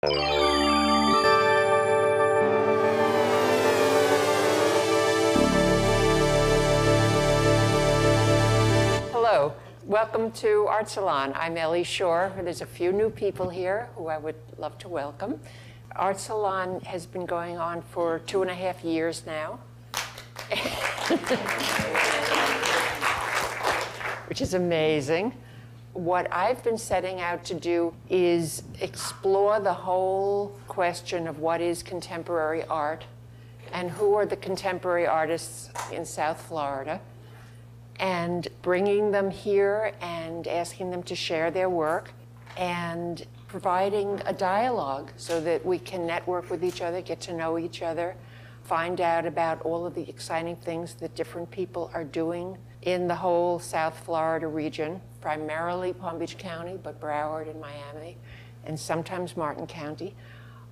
Hello, welcome to Art Salon. I'm Ellie Shore. There's a few new people here who I would love to welcome. Art Salon has been going on for 2.5 years now, which is amazing. What I've been setting out to do is explore the whole question of what is contemporary art and who are the contemporary artists in South Florida, and bringing them here and asking them to share their work and providing a dialogue so that we can network with each other, get to know each other, find out about all of the exciting things that different people are doing in the whole South Florida region, primarily Palm Beach County, but Broward and Miami, and sometimes Martin County.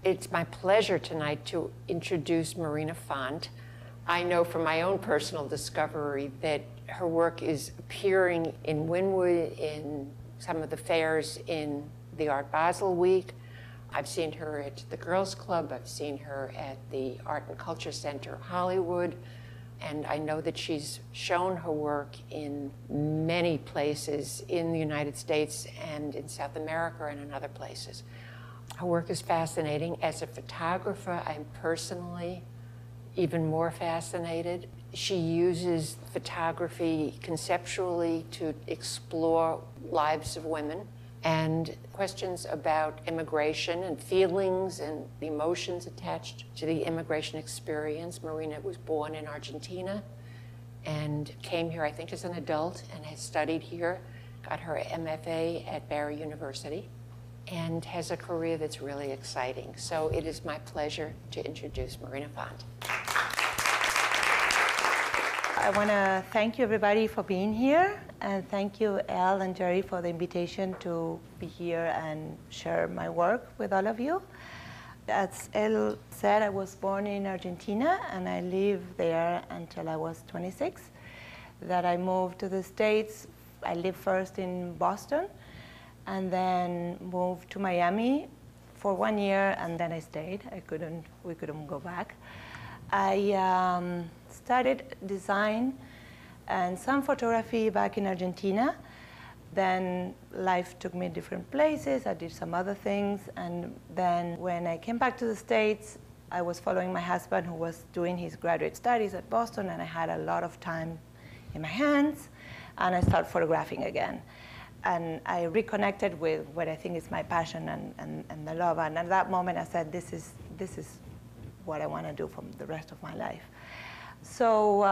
It's my pleasure tonight to introduce Marina Font. I know from my own personal discovery that her work is appearing in Wynwood, in some of the fairs in the Art Basel Week. I've seen her at the Girls Club. I've seen her at the Art and Culture Center Hollywood. And I know that she's shown her work in many places in the United States and in South America and in other places. Her work is fascinating. As a photographer, I'm personally even more fascinated. She uses photography conceptually to explore lives of women and questions about immigration and feelings and the emotions attached to the immigration experience. Marina was born in Argentina and came here, I think, as an adult and has studied here, got her MFA at Barry University, and has a career that's really exciting. So it is my pleasure to introduce Marina Font. I want to thank you, everybody, for being here. And thank you, Elle and Jerry, for the invitation to be here and share my work with all of you. As Elle said, I was born in Argentina, and I lived there until I was 26. That I moved to the States. I lived first in Boston, and then moved to Miami for 1 year, and then I stayed. We couldn't go back. I studied design and some photography back in Argentina. Then life took me different places. I did some other things. And then when I came back to the States, I was following my husband, who was doing his graduate studies at Boston, and I had a lot of time in my hands, and I started photographing again. And I reconnected with what I think is my passion and the love. And at that moment, I said, this is what I want to do for the rest of my life. So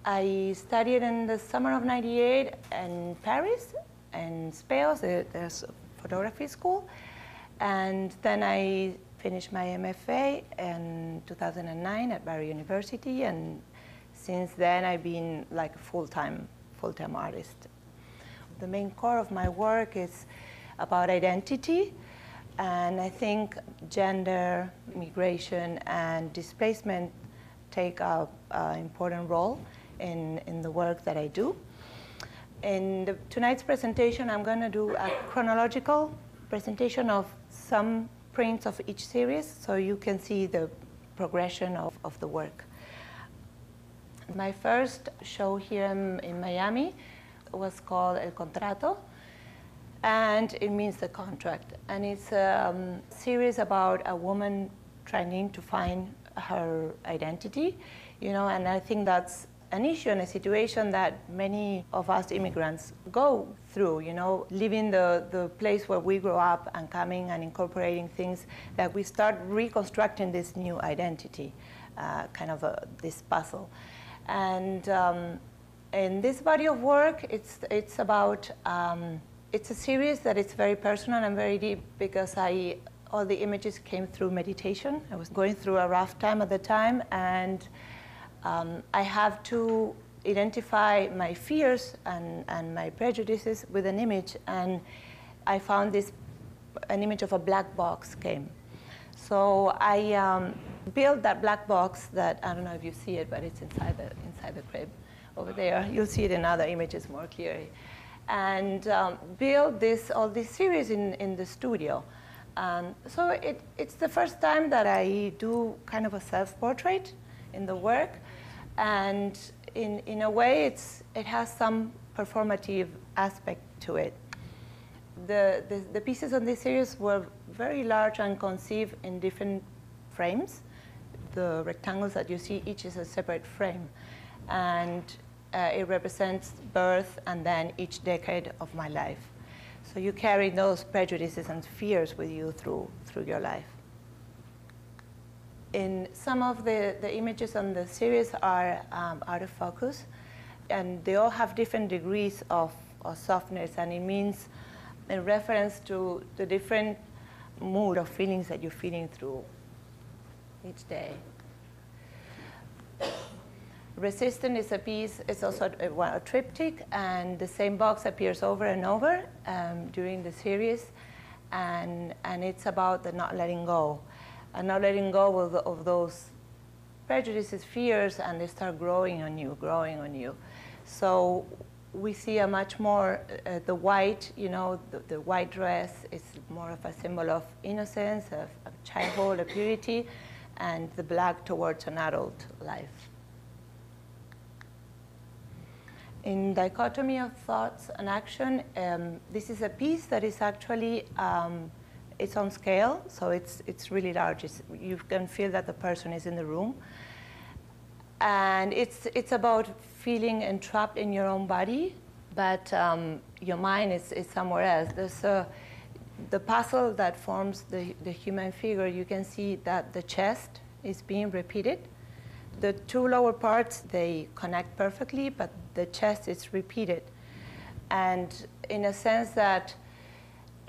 I studied in the summer of '98 in Paris, in Speos, there's a photography school. And then I finished my MFA in 2009 at Barry University. And since then, I've been like a full-time artist. The main core of my work is about identity. And I think gender, migration, and displacement take an important role in the work that I do. In tonight's presentation, I'm going to do a chronological presentation of some prints of each series, so you can see the progression of the work. My first show here in Miami was called El Contrato, and it means the contract. And it's a series about a woman trying to find her identity, and I think that's an issue and a situation that many of us immigrants go through, leaving the place where we grow up and coming and incorporating things, that we start reconstructing this new identity, this puzzle. And in this body of work, it's about, it's a series that is very personal and very deep, because all the images came through meditation. I was going through a rough time at the time, and I have to identify my fears and my prejudices with an image, and I found an image of a black box came. So I built that black box that, I don't know if you see it, but it's inside the crib over there. You'll see it in other images more clearly. And build all this series in the studio. So it's the first time that I do kind of a self-portrait in the work. And in a way, it has some performative aspect to it. The pieces on this series were very large and conceived in different frames. The rectangles that you see, each is a separate frame. And it represents birth and then each decade of my life. So you carry those prejudices and fears with you through your life. In some of the images on the series are out of focus, and they all have different degrees of softness, and it means in reference to the different mood of feelings that you're feeling through each day. Resistant is a piece, it's also a triptych, and the same box appears over and over during the series, and it's about the not letting go. And not letting go of those prejudices, fears, and they start growing on you, growing on you. So we see a much more, the white, the white dress is more of a symbol of innocence, of childhood, of purity, and the black towards an adult life. In Dichotomy of Thoughts and Action, this is a piece that is actually, it's on scale, so it's really large. You can feel that the person is in the room. And it's about feeling entrapped in your own body, but your mind is somewhere else. There's the puzzle that forms the human figure. You can see that the chest is being repeated. The two lower parts, they connect perfectly, but the chest is repeated. And in a sense that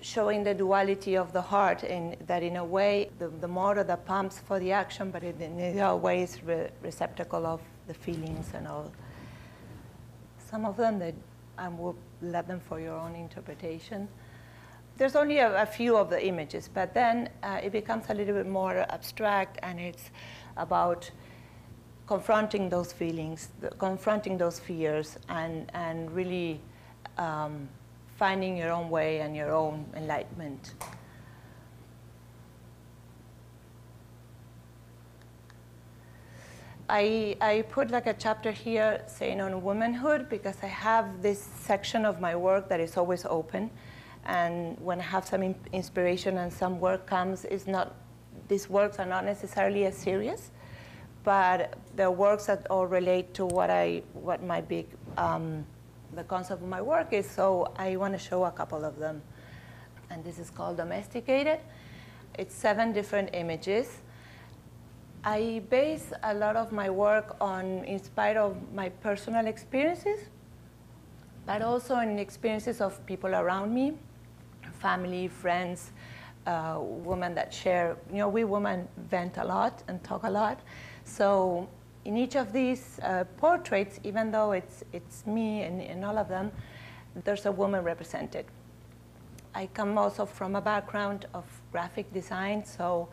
showing the duality of the heart, in that in a way, the motor that pumps for the action, but in the other way is receptacle of the feelings and all. Some of them, I will let them for your own interpretation. There's only a few of the images, but then it becomes a little bit more abstract, and it's about confronting those feelings, confronting those fears, and really finding your own way and your own enlightenment. I put like a chapter here saying on womanhood, because I have this section of my work that is always open. And when I have some inspiration and some work comes, these works are not necessarily as serious, but they're works that all relate to what my big, the concept of my work is, so I want to show a couple of them. And this is called Domesticated. It's 7 different images. I base a lot of my work in spite of my personal experiences, but also in experiences of people around me, family, friends, women that share. We women vent a lot and talk a lot. So in each of these portraits, even though it's me and all of them, there's a woman represented. I come also from a background of graphic design, so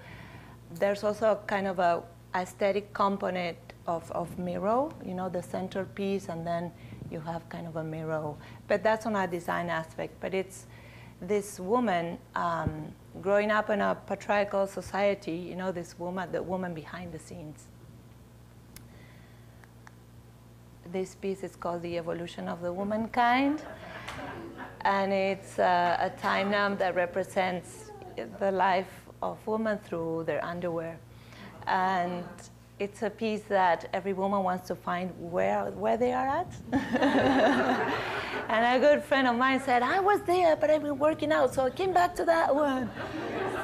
there's also kind of a aesthetic component of mirror, the centerpiece, and then you have kind of a mirror. But that's on a design aspect. But it's this woman growing up in a patriarchal society, this woman, the woman behind the scenes. This piece is called The Evolution of the Womankind. And it's a time that represents the life of women through their underwear. And it's a piece that every woman wants to find where they are at. And a good friend of mine said, I was there, but I've been working out, so I came back to that one.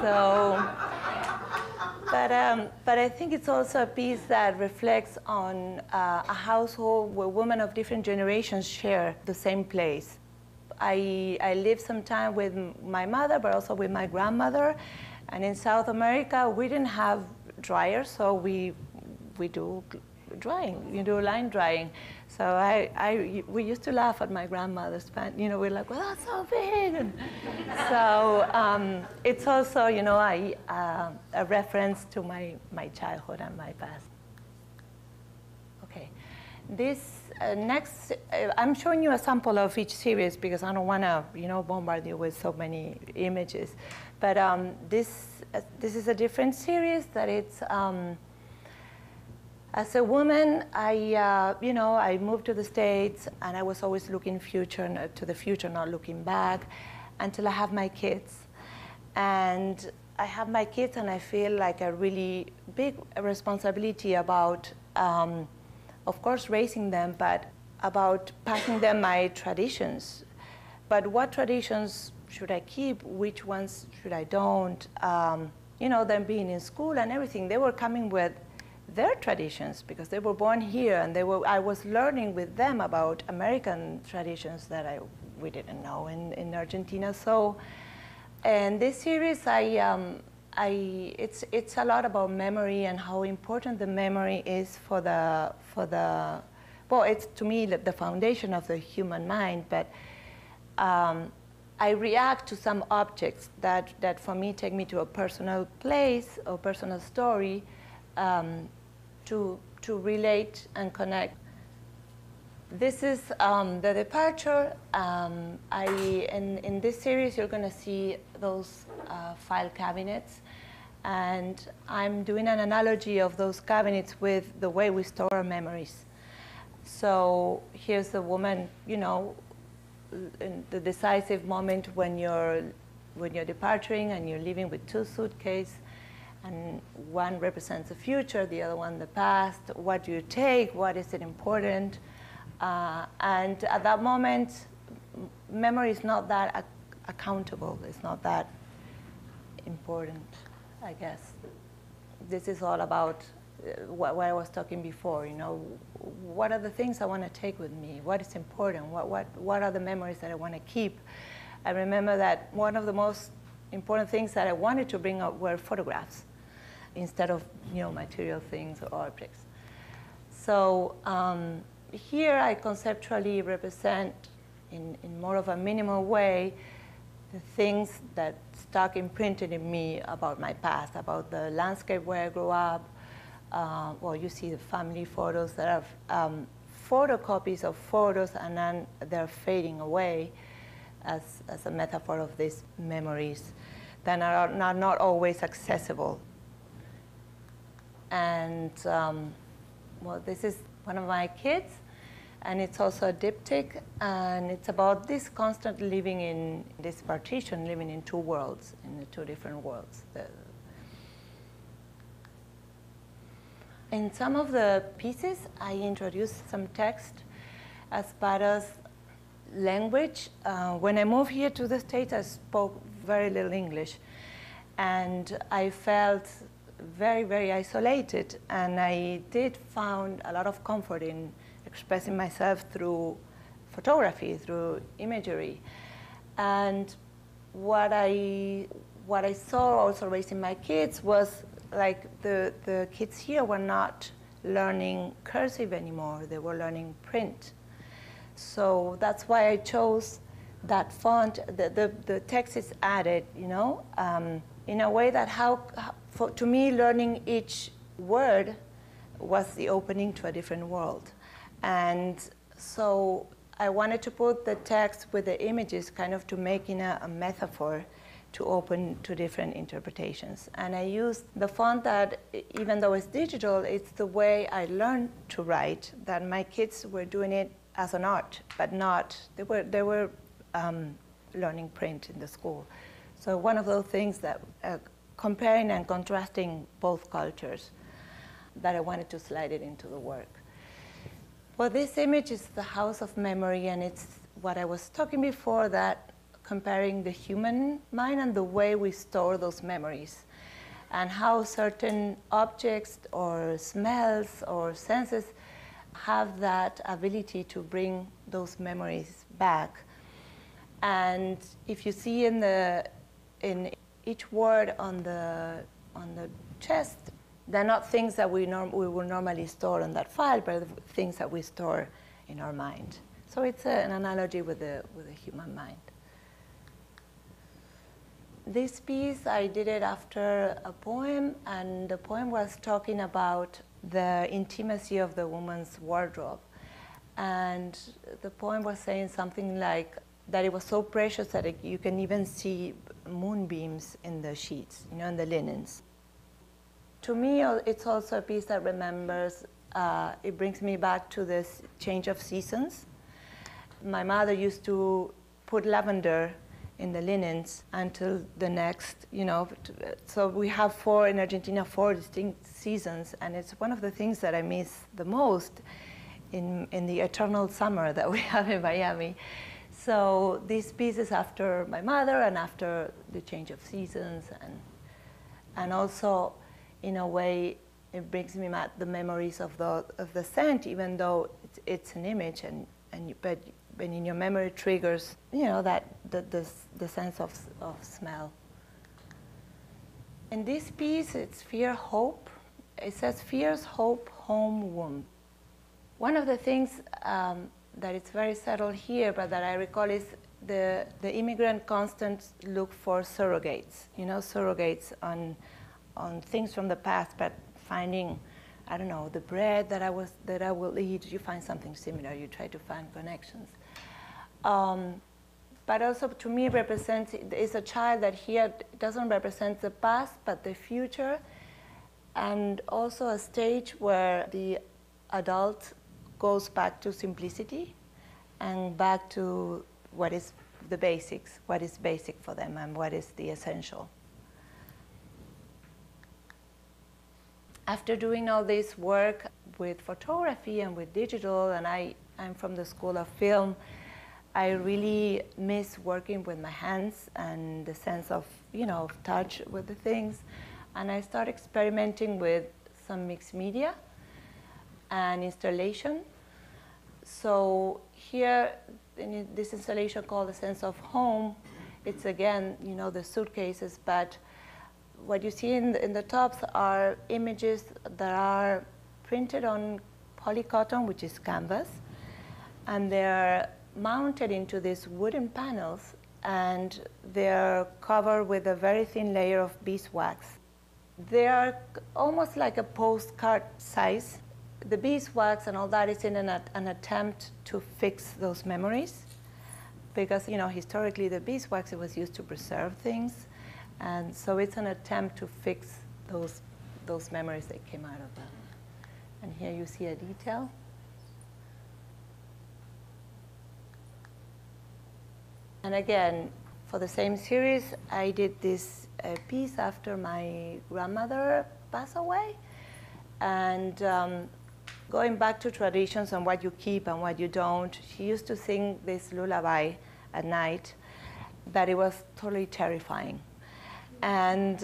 So, but I think it's also a piece that reflects on a household where women of different generations share the same place. I lived some time with my mother, but also with my grandmother. And in South America, we didn't have dryers, so we do drying. You do line drying. So we used to laugh at my grandmother's pants. We're like, well, that's so big. And so it's also, a reference to my childhood and my past. Okay, this next, I'm showing you a sample of each series because I don't want to, bombard you with so many images. But this is a different series that it's, as a woman, I moved to the States, and I was always looking to the future, not looking back, until I have my kids. And I have my kids, and I feel like a really big responsibility about, of course, raising them, but about passing them my traditions. But what traditions should I keep? Which ones should I don't? Them being in school and everything, they were coming with their traditions because they were born here, and I was learning with them about American traditions that we didn't know in Argentina. So, and this series, it's a lot about memory and how important the memory is for the well, it's to me the foundation of the human mind. But I react to some objects that for me take me to a personal place or personal story to relate and connect. This is the departure. In this series, you're going to see those file cabinets. And I'm doing an analogy of those cabinets with the way we store our memories. So here's the woman, in the decisive moment when you're departing and you're leaving with two suitcases, and one represents the future, the other one the past. What do you take? What is it important? And at that moment, memory is not that accountable. It's not that important, I guess. This is all about what I was talking before. What are the things I want to take with me? What is important? What are the memories that I want to keep? I remember that one of the most important things that I wanted to bring up were photographs instead of material things or objects. So here I conceptually represent in more of a minimal way the things that stuck imprinted in me about my past, about the landscape where I grew up. Well, you see the family photos that are photocopies of photos, and then they're fading away as a metaphor of these memories that are not always accessible. And well, this is one of my kids, and it's also a diptych, and it's about this constant living in this partition, living in two worlds, in the two different worlds. In some of the pieces, I introduced some text as part of language. When I moved here to the States, I spoke very little English, and I felt very, very isolated, and I did find a lot of comfort in expressing myself through photography, through imagery. And what I saw also raising my kids was like the kids here were not learning cursive anymore, they were learning print. So that's why I chose that font. The text is added, in a way that to me, learning each word was the opening to a different world. And so I wanted to put the text with the images kind of to make a metaphor to open to different interpretations. And I used the font that, even though it's digital, it's the way I learned to write, that my kids were doing it as an art, but not, they were learning print in the school. So one of those things that, comparing and contrasting both cultures, that I wanted to slide it into the work. Well, this image is the house of memory, and it's what I was talking before, that comparing the human mind and the way we store those memories, and how certain objects or smells or senses have that ability to bring those memories back. And if you see in each word on the chest, they're not things that we will normally store on that file, but things that we store in our mind. So it's an analogy with the human mind. This piece, I did it after a poem, and the poem was talking about the intimacy of the woman's wardrobe. And the poem was saying something like that it was so precious that you can even see moonbeams in the sheets, in the linens. To me, it's also a piece that remembers, it brings me back to this change of seasons. My mother used to put lavender in the linens until the next, so we have in Argentina, 4 distinct seasons, and it's one of the things that I miss the most in the eternal summer that we have in Miami. So this piece is after my mother and after the change of seasons, and also, in a way, it brings me back the memories of the scent, even though it's an image, but in your memory triggers, that the sense of smell. In this piece, it's fear, hope. It says fears, hope, home, womb. One of the things that is very subtle here, but that I recall, is the immigrant constant look for surrogates. Surrogates on things from the past, but finding, I don't know, the bread that I will eat. You find something similar. You try to find connections. But also, to me, is a child that here doesn't represent the past, but the future, and also a stage where the adult goes back to simplicity and back to what is the basics, what is basic for them, and what is the essential. After doing all this work with photography and with digital, and I'm from the School of Film, I really miss working with my hands and the sense of, touch with the things. And I started experimenting with some mixed media and installation. So here, in this installation called The Sense of Home, it's again, the suitcases, but what you see in the tops are images that are printed on polycotton, which is canvas, and they're mounted into these wooden panels, and they're covered with a very thin layer of beeswax. They are almost like a postcard size. The beeswax and all that is in an attempt to fix those memories, because historically the beeswax, it was used to preserve things, and so it's an attempt to fix those memories that came out of them. And here you see a detail. And again, for the same series, I did this piece after my grandmother passed away. And going back to traditions and what you keep and what you don't, she used to sing this lullaby at night that it was totally terrifying. And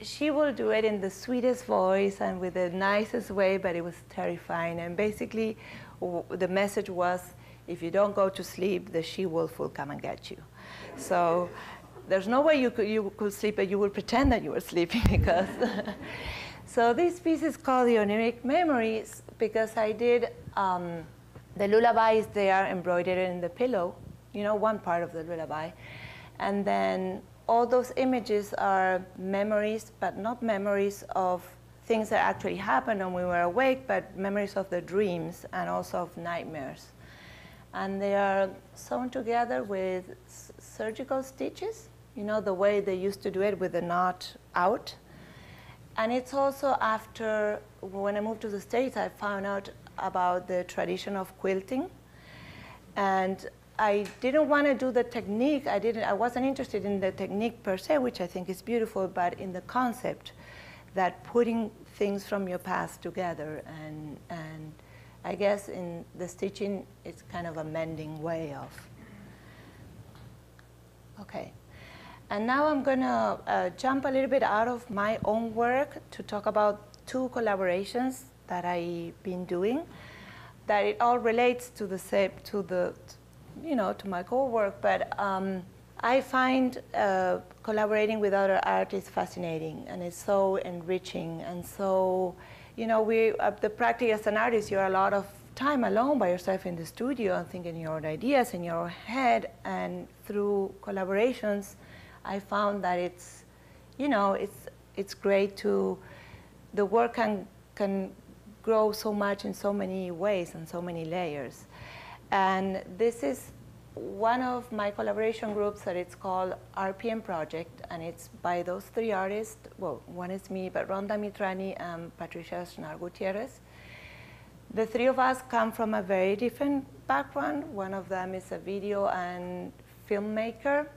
she would do it in the sweetest voice and with the nicest way, but it was terrifying. And basically, the message was, if you don't go to sleep, the she-wolf will come and get you. So there's no way you could sleep, but you would pretend that you were sleeping, because. So this piece is called The Oniric Memories, because I did, the lullaby is there embroidered in the pillow, one part of the lullaby. And then all those images are memories, but not memories of things that actually happened when we were awake, but memories of the dreams and also of nightmares. And they are sewn together with surgical stitches, the way they used to do it with the knot out. And it's also after, when I moved to the States, I found out about the tradition of quilting. And I didn't want to do the technique. I wasn't interested in the technique per se, which I think is beautiful, but in the concept that putting things from your past together, and I guess in the stitching, it's kind of a mending way of. Okay. And now I'm going to jump a little bit out of my own work to talk about 2 collaborations that I've been doing, that it all relates to the same, to my core work. But I find collaborating with other artists fascinating, and it's so enriching. And so, the practice as an artist, you're a lot of time alone by yourself in the studio and thinking your own ideas in your head. And through collaborations, I found that it's great to, the work can grow so much in so many ways and so many layers. And this is one of my collaboration groups that it's called RPM Project, and it's by those three artists. Well, one is me, but Dina Mitrani and Patricia Gutierrez. The three of us come from a very different background. One of them is a video and filmmaker.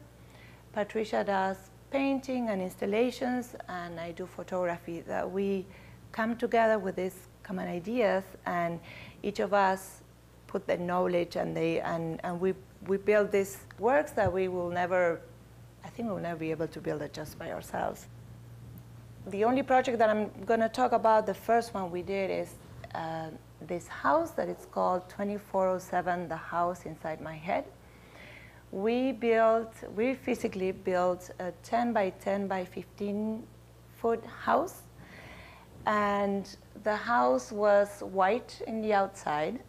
Patricia does painting and installations, and I do photography. That we come together with these common ideas, and each of us put the knowledge, and we build these works that we will never, I think we'll never be able to build it just by ourselves. The only project that I'm going to talk about, the first one we did, is this house that it's called 2407, the house inside my head. We physically built a 10 by 10 by 15 foot house, and the house was white in the outside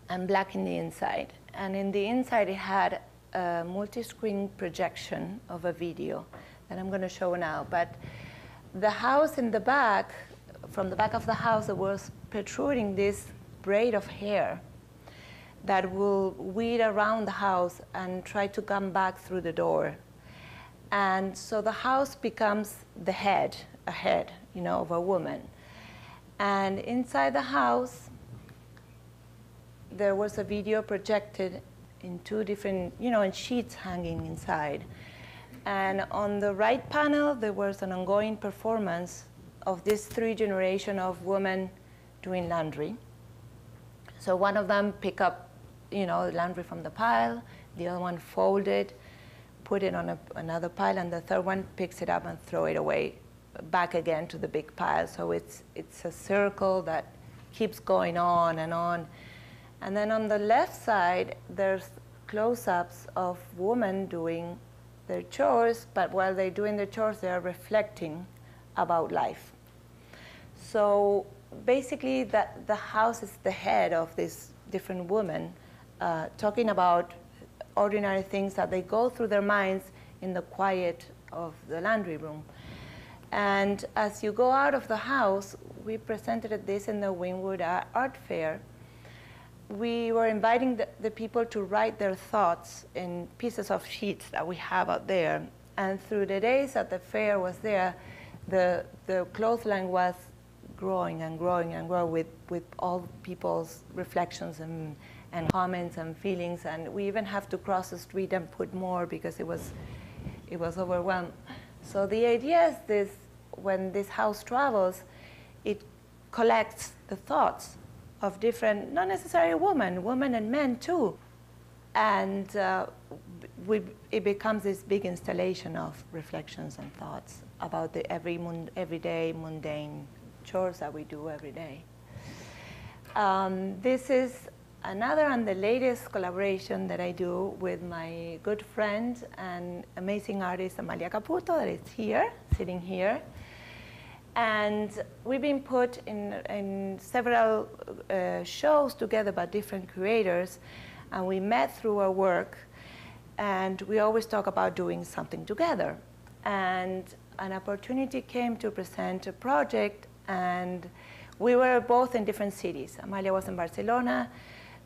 and black in the inside. And in the inside it had a multi-screen projection of a video that I'm going to show now. But the house in the back, from the back of the house, there was protruding this braid of hair that will weed around the house and try to come back through the door. And so the house becomes the head, a head, you know, of a woman. And inside the house, there was a video projected in two different, you know, in sheets hanging inside. And on the right panel, there was an ongoing performance of this three generation of women doing laundry. So one of them pick up, you know, laundry from the pile, the other one fold it, put it on another pile, and the third one picks it up and throw it away back again to the big pile. So it's a circle that keeps going on and on. And then on the left side, there's close-ups of women doing their chores, but while they're doing their chores, they're reflecting about life. So basically, the house is the head of these different women talking about ordinary things that they go through their minds in the quiet of the laundry room. And as you go out of the house, we presented this in the Wynwood Art Fair. We were inviting the people to write their thoughts in pieces of sheets that we have out there. And through the days that the fair was there, the clothesline was growing and growing and growing with all people's reflections and comments and feelings. And we even have to cross the street and put more because it was overwhelmed. So the idea is this: when this house travels, it collects the thoughts of different, not necessarily women and men too. And it becomes this big installation of reflections and thoughts about the everyday mundane chores that we do every day. This is another and the latest collaboration that I do with my good friend and amazing artist, Amalia Caputo, that is here, sitting here. And we've been put in several shows together by different curators, and we met through our work, and we always talk about doing something together. And an opportunity came to present a project, and we were both in different cities. Amalia was in Barcelona,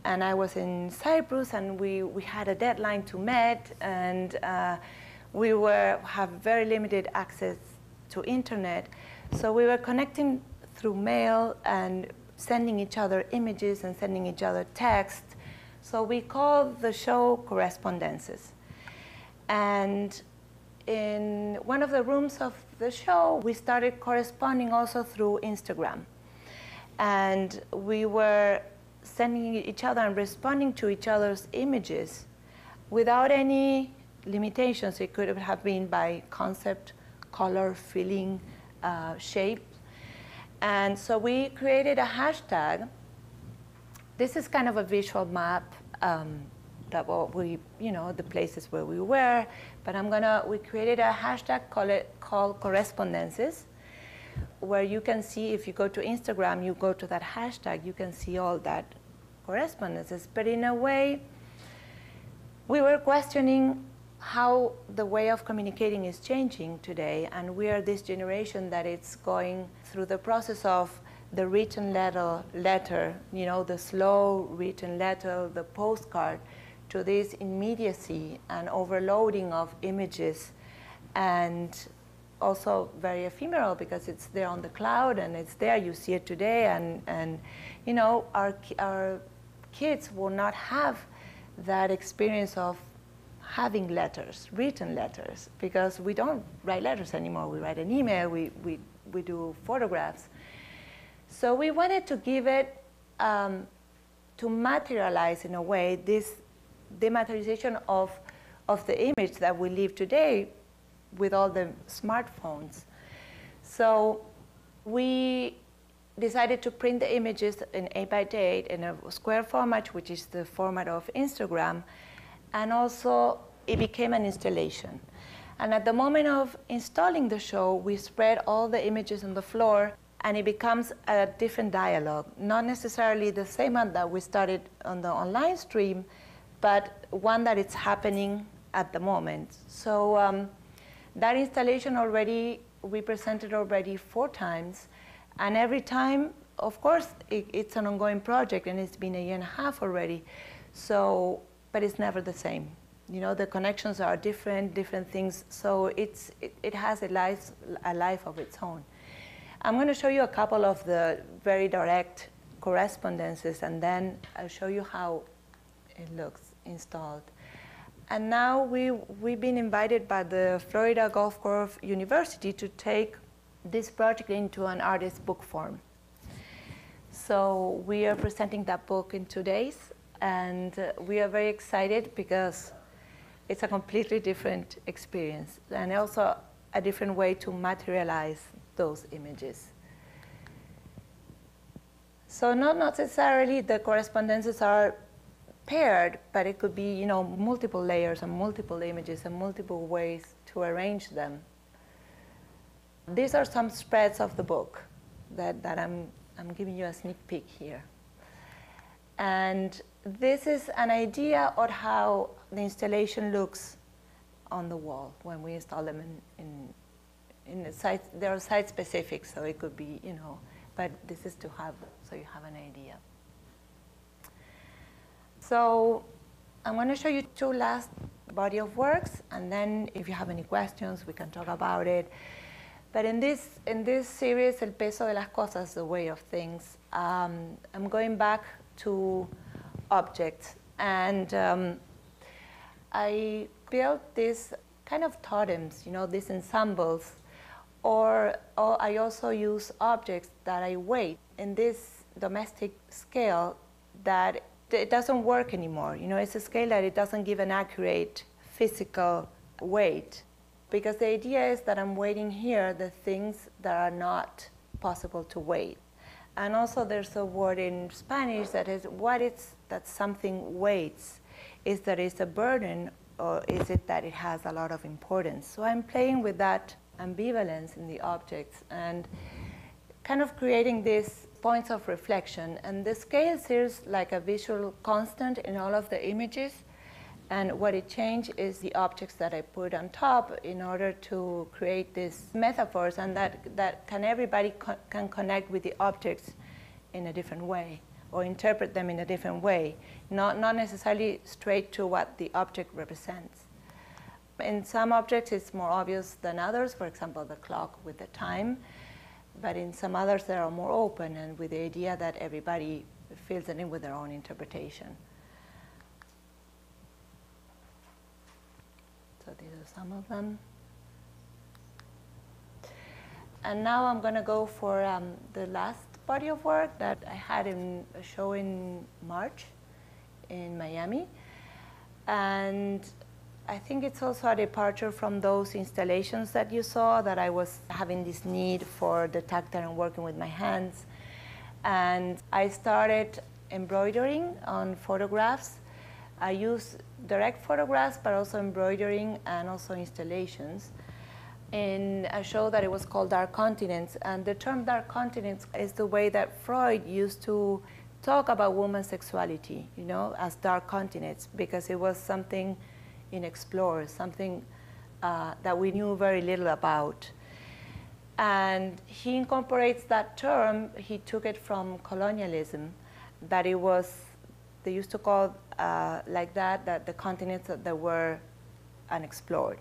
and I was in Cyprus, and we had a deadline to meet, and we have very limited access to internet. So we were connecting through mail and sending each other images and sending each other text. So we called the show Correspondences. And in one of the rooms of the show, we started corresponding also through Instagram. And we were sending each other and responding to each other's images without any limitations. It could have been by concept, color, feeling, shape. And so we created a hashtag. This is kind of a visual map that the places where we were, but we created a hashtag called Correspondences, where you can see, if you go to Instagram, you go to that hashtag, you can see all that correspondences. But in a way, we were questioning how the way of communicating is changing today, and we are this generation that it's going through the process of the written letter, the slow written letter, the postcard, to this immediacy and overloading of images, and also very ephemeral because it's there on the cloud and it's there, you see it today, and you know, our kids will not have that experience of having letters, written letters, because we don't write letters anymore. We write an email, we do photographs. So we wanted to give it, to materialize in a way this dematerialization of the image that we live today with all the smartphones. So we decided to print the images in 8x8 in a square format, which is the format of Instagram, and also it became an installation. And at the moment of installing the show, we spread all the images on the floor, and it becomes a different dialogue, not necessarily the same one that we started on the online stream, but one that is happening at the moment. So that installation already, we presented already 4 times, and every time, of course, it's an ongoing project, and it's been 1.5 years already. So, but it's never the same. You know, the connections are different things. So it has a life of its own. I'm going to show you a couple of the very direct correspondences, and then I'll show you how it looks installed. And now we've been invited by the Florida Gulf Coast University to take this project into an artist book form. So we are presenting that book in 2 days, and we are very excited because it's a completely different experience, and also a different way to materialize those images. So not necessarily the correspondences are paired, but it could be, you know, multiple layers and multiple images and multiple ways to arrange them. These are some spreads of the book that I'm giving you a sneak peek here. And this is an idea of how the installation looks on the wall when we install them in the site. They are site specific, so it could be, you know, but this is to have, so you have an idea. So I'm going to show you 2 last body of works, and then if you have any questions, we can talk about it. But in this series, El Peso de las Cosas, the way of things, I'm going back to objects. And I built these kind of totems, you know, these ensembles. Or I also use objects that I weight in this domestic scale that it doesn't work anymore. You know, it's a scale that it doesn't give an accurate physical weight. Because the idea is that I'm weighting here the things that are not possible to weight. And also there's a word in Spanish that is, what is that something weights? Is that it's a burden, or is it that it has a lot of importance? So I'm playing with that ambivalence in the objects and kind of creating these points of reflection. And the scale serves like a visual constant in all of the images. And what it changed is the objects that I put on top in order to create these metaphors, and that everybody can connect with the objects in a different way, or interpret them in a different way, not necessarily straight to what the object represents. In some objects, it's more obvious than others, for example, the clock with the time. But in some others, they are more open, and with the idea that everybody fills it in with their own interpretation. So these are some of them. And now I'm going to go for the last body of work that I had in a show in March in Miami. And I think it's also a departure from those installations that you saw, that I was having this need for the tactile and working with my hands. And I started embroidering on photographs. I use direct photographs, but also embroidering and also installations in a show that it was called Dark Continents. And the term Dark Continents is the way that Freud used to talk about women's sexuality, you know, as dark continents, because it was something unexplored, something that we knew very little about. And he incorporates that term, he took it from colonialism, that it was, they used to call like that the continents that were unexplored.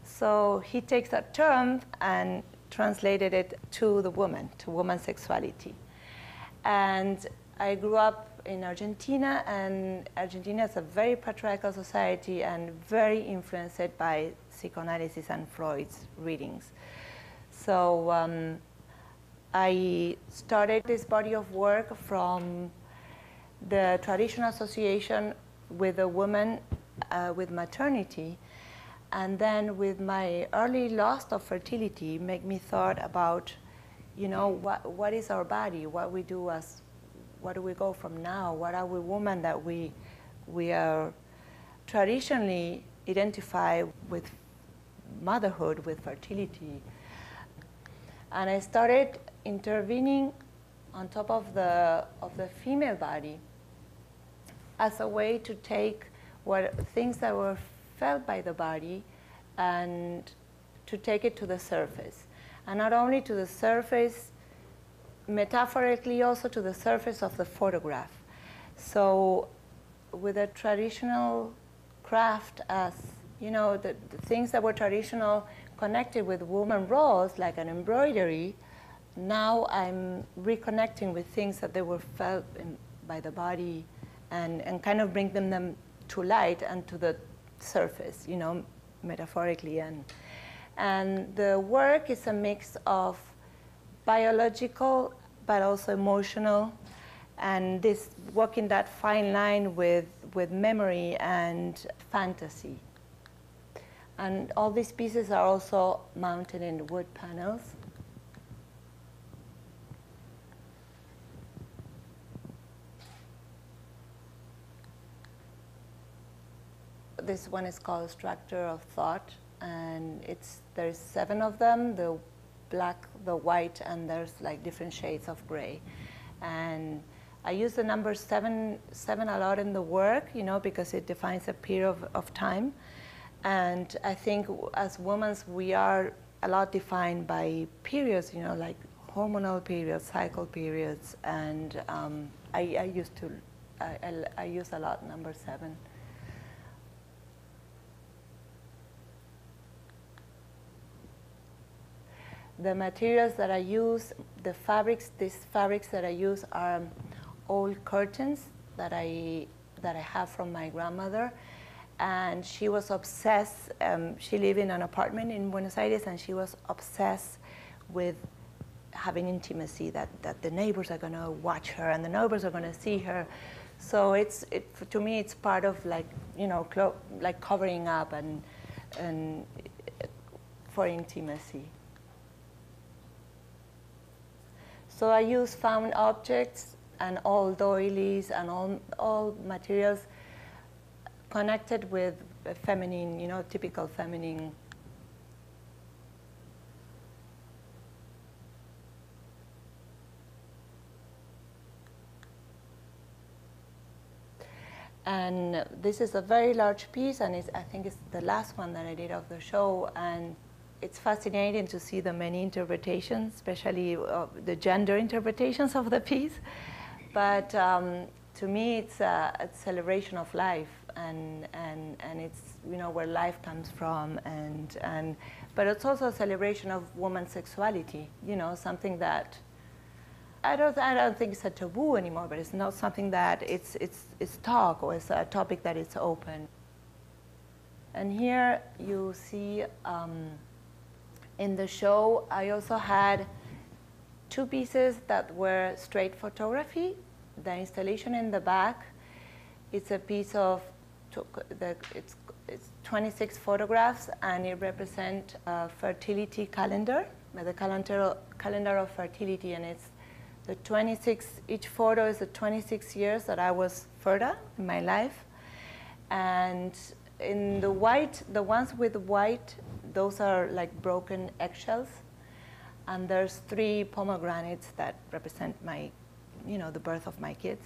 So he takes that term and translated it to the woman, to woman's sexuality. And I grew up in Argentina, and Argentina is a very patriarchal society and very influenced by psychoanalysis and Freud's readings. So I started this body of work from the traditional association with a woman with maternity, and then with my early loss of fertility, make me thought about, you know, what is our body, what we do as, where do we go from now, what are we women that we are traditionally identified with motherhood, with fertility. And I started intervening on top of the female body as a way to take things that were felt by the body and to take it to the surface. And not only to the surface, metaphorically also to the surface of the photograph. So with a traditional craft, as you know, the things that were traditional connected with woman roles, like an embroidery, now I'm reconnecting with things that they were felt by the body, and kind of bring them to light and to the surface, you know, metaphorically. And the work is a mix of biological but also emotional, and this walking that fine line with memory and fantasy. And all these pieces are also mounted in wood panels. This one is called Structure of Thought, and there's 7 of them, the black, the white, and there's like different shades of gray. And I use the number 7 a lot in the work, you know, because it defines a period of time. And I think as women, we are a lot defined by periods, you know, like hormonal periods, cycle periods, and I use a lot number 7. The materials that I use, these fabrics that I use are old curtains that I have from my grandmother. And she was obsessed, she lived in an apartment in Buenos Aires, and she was obsessed with having intimacy, that the neighbors are gonna watch her and the neighbors are gonna see her. So to me, it's part of, like, you know, like covering up and for intimacy. So I use found objects and old doilies and all materials connected with feminine, you know, typical feminine. And this is a very large piece, and I think it's the last one that I did of the show. And it's fascinating to see the many interpretations, especially the gender interpretations of the piece. But to me, it's a celebration of life, and it's, you know, where life comes from, but it's also a celebration of woman's sexuality. You know, something that I don't think it's a taboo anymore, but it's not something that it's talk, or it's a topic that is open. And here you see. In the show, I also had 2 pieces that were straight photography. The installation in the back, it's a piece of, it's 26 photographs, and it represents a fertility calendar, the calendar of fertility, and it's the 26, each photo is the 26 years that I was fertile in my life. And in the white, the ones with white, those are like broken eggshells, and there's 3 pomegranates that represent my, you know, the birth of my kids.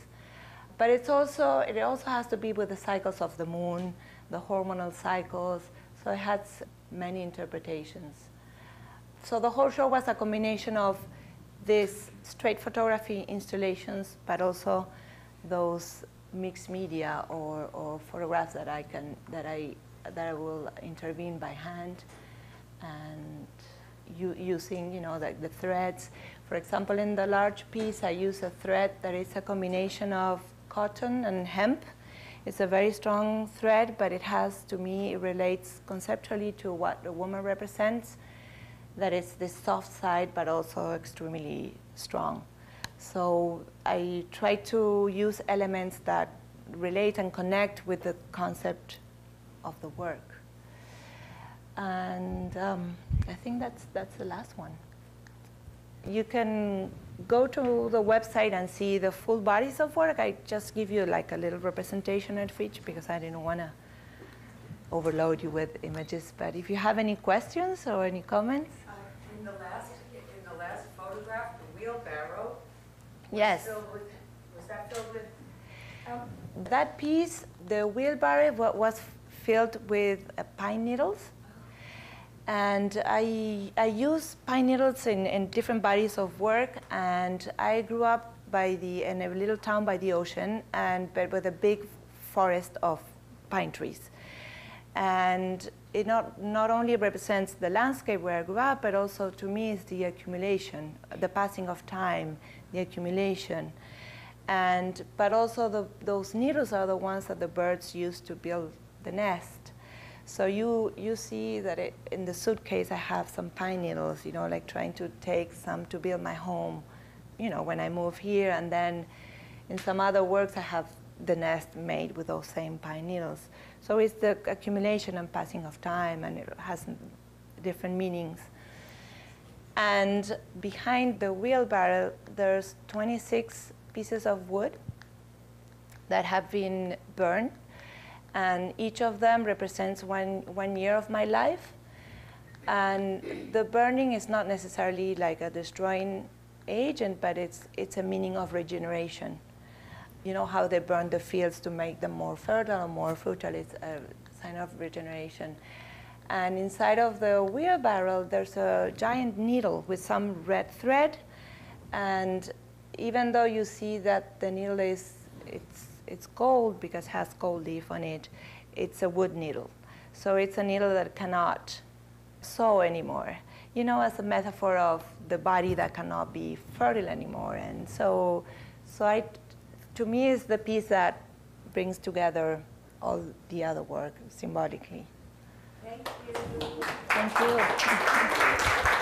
But it also has to be with the cycles of the moon, the hormonal cycles. So it has many interpretations. So the whole show was a combination of these straight photography installations, but also those mixed media or photographs that I will intervene by hand, and using, you know, like the threads. For example, in the large piece, I use a thread that is a combination of cotton and hemp. It's a very strong thread, but it has, to me, it relates conceptually to what the woman represents. That is this soft side, but also extremely strong. So I try to use elements that relate and connect with the concept of the work. And I think that's the last one. You can go to the website and see the full bodies of work. I just give you like a little representation of each because I didn't want to overload you with images. But if you have any questions or any comments. In the last photograph, the wheelbarrow was Yes. was that filled with? That piece, the wheelbarrow was filled with pine needles. And I use pine needles in different bodies of work. And I grew up in a little town by the ocean, but with a big forest of pine trees. And it not only represents the landscape where I grew up, but also to me is the accumulation, the passing of time, the accumulation. But also those needles are the ones that the birds use to build the nest. So you see that in the suitcase I have some pine needles, you know, like trying to take some to build my home, you know, when I move here. And then in some other works I have the nest made with those same pine needles. So it's the accumulation and passing of time, and it has different meanings. And behind the wheelbarrow, there's 26 pieces of wood that have been burned. And each of them represents one year of my life. And the burning is not necessarily like a destroying agent, but it's a meaning of regeneration. You know how they burn the fields to make them more fertile or more fruitful. It's a sign of regeneration. And inside of the wheelbarrow, there's a giant needle with some red thread. And even though you see that the needle it's gold because it has gold leaf on it, it's a wood needle. So it's a needle that cannot sew anymore, you know, as a metaphor of the body that cannot be fertile anymore. And so to me, it's the piece that brings together all the other work symbolically. Thank you. Thank you.